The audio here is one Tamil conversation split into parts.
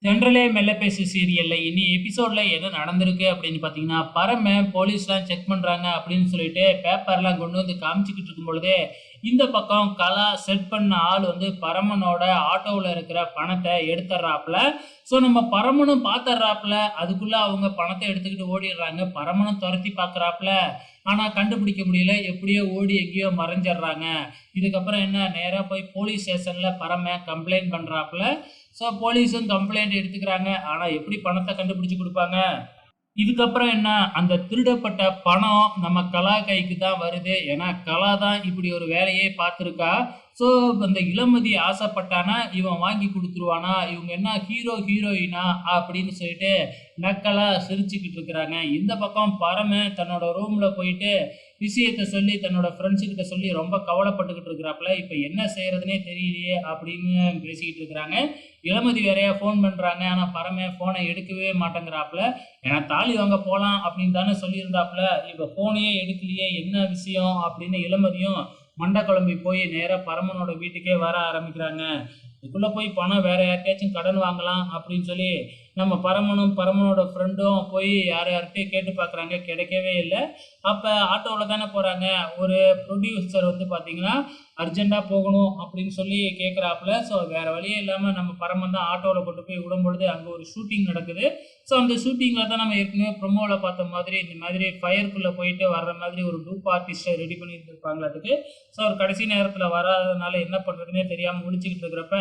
தென்றலே மெல்ல பேசு சீரியல்ல இனி எபிசோட்ல என்ன நடந்திருக்கு அப்படின்னு பார்த்தீங்கன்னா, பரம போலீஸ்லாம் செக் பண்றாங்க அப்படின்னு சொல்லிட்டு பேப்பர்லாம் கொண்டு வந்து காமிச்சுக்கிட்டு இருக்கும் பொழுதே, இந்த பக்கம் கலா செட் பண்ண ஆள் வந்து பரமனோட ஆட்டோவுல இருக்கிற பணத்த எடுத்துர்றாப்புல. ஸோ நம்ம பரமனும் பார்த்துர்றாப்புல. அதுக்குள்ள அவங்க பணத்த எடுத்துக்கிட்டு ஓடிர்றாங்க. பரமனும் தொரத்தி பார்க்குறாப்புல. ஆனா கண்டுபிடிக்க முடியல. எப்படியோ ஓடி எங்கேயோ மறைஞ்சிர்றாங்க. இதுக்கப்புறம் என்ன நேரா போய் போலீஸ் ஸ்டேஷன்ல பரம கம்ப்ளைண்ட் பண்றாப்புல. ஸோ போலீஸும் கம்ப்ளைண்ட் எடுத்துக்கிறாங்க. ஆனா எப்படி பணத்த கண்டுபிடிச்சு குடுப்பாங்க? இதுக்கப்புறம் என்ன, அந்த திருடப்பட்ட பணம் நம்ம கலா கைக்கு தான் வருது. ஏன்னா, கலா தான் இப்படி ஒரு வேலையே பார்த்துருக்கா. ஸோ, அந்த இளமதி ஆசைப்பட்டானா, இவன் வாங்கி குடுத்துருவானா? இவங்க என்ன ஹீரோ, ஹீரோயினா? அப்படின்னு சொல்லிட்டு நக்கலா சிரிச்சுக்கிட்டு இருக்கிறாங்க. இந்த பக்கம் பரமன் தன்னோட ரூம்ல போயிட்டு விஷயத்த சொல்லி தன்னோட ஃப்ரெண்ட்ஸ் கிட்ட சொல்லி ரொம்ப கவலைப்பட்டுக்கிட்டு இருக்கிறாப்புல. இப்ப என்ன செய்றதுன்னே தெரியலையே அப்படின்னு பேசிக்கிட்டு இருக்கிறாங்க. இளமதி வேறயா ஃபோன் பண்றாங்க. ஆனா, பரமன் ஃபோன எடுக்கவே மாட்டேங்கிறாப்புல. ஏன்னா தாலி வாங்க போலாம் அப்படின்னு தானே சொல்லியிருந்தாப்புல. இப்ப ஃபோனையே எடுக்கலையே என்ன விஷயம் அப்படின்னு இளமதியும் மண்டை குழம்பி போய் நேரா பரமனோட வீட்டுக்கே வர ஆரம்பிக்கிறாங்க. இதுக்குள்ள போய் பணம் வேற யார்ட்டயாச்சும் கடன் வாங்கலாம் அப்படின்னு சொல்லி நம்ம பரமனும் பரமனோட ஃப்ரெண்டும் போய் யார் யார்கிட்டயும் கேட்டு பார்க்குறாங்க. கிடைக்கவே இல்ல. அப்ப ஆட்டோல தானே போறாங்க. ஒரு ப்ரொடியூசர் வந்து பார்த்தீங்கன்னா, அர்ஜென்ட்டா போகணும் அப்படின்னு சொல்லி கேட்குறாப்புல. ஸோ வேற வழியே இல்லாம நம்ம பரமன் தான் ஆட்டோல கொண்டு போய் விடும்பொழுது அங்க ஒரு ஷூட்டிங் நடக்குது. ஸோ அந்த ஷூட்டிங்ல தான் நம்ம ஏற்கனவே ப்ரொமோல பார்த்த மாதிரி இந்த மாதிரி ஃபயருக்குள்ள போயிட்டு வர்ற மாதிரி ஒரு டூப் ஆர்டிஸ்ட்ட ரெடி பண்ணியிருந்திருப்பாங்களாட்டுக்கு. ஸோ அவர் கடைசி நேரத்துல வராதனால என்ன பண்றதுன்னே தெரியாம முழிச்சுக்கிட்டு இருக்கிறப்ப,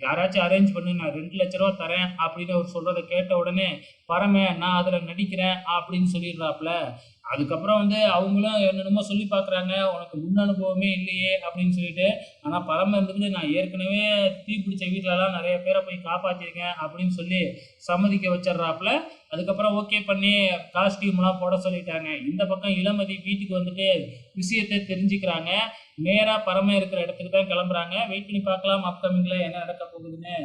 யாராச்சும் அரேஞ்ச் பண்ணி நான் ரூ. 2,00,000 தரேன் அப்படின்னு அவர் சொல்றத கேட்ட உடனே, பரமன் நான் அதுல நடிக்கிறேன் அப்படின்னு சொல்லிடுறாப்புல. அதுக்கப்புறம் வந்து அவங்களும் என்னென்னமோ சொல்லி பார்க்குறாங்க. உனக்கு முன் அனுபவமே இல்லையே அப்படின்னு சொல்லிட்டு. ஆனா பரம இருந்துக்கிட்டு நான் ஏற்கனவே தீப்பிடிச்ச வீட்லலாம் நெறைய பேர போய் காப்பாத்தியிருக்கேன் அப்படின்னு சொல்லி சம்மதிக்க வச்சர்றாப்புல. அதுக்கப்புறம் ஓகே பண்ணி காஸ்டியூம்லாம் போட சொல்லிட்டாங்க. இந்த பக்கம் இளமதி வீட்டுக்கு வந்துட்டு விஷயத்த தெரிஞ்சுக்கிறாங்க. நேரா பரம இருக்கிற இடத்துக்கு தான் கிளம்புறாங்க. வெயிட் பண்ணி பார்க்கலாம் அப்கமிங்ல என்ன நடக்க போகுதுன்னு.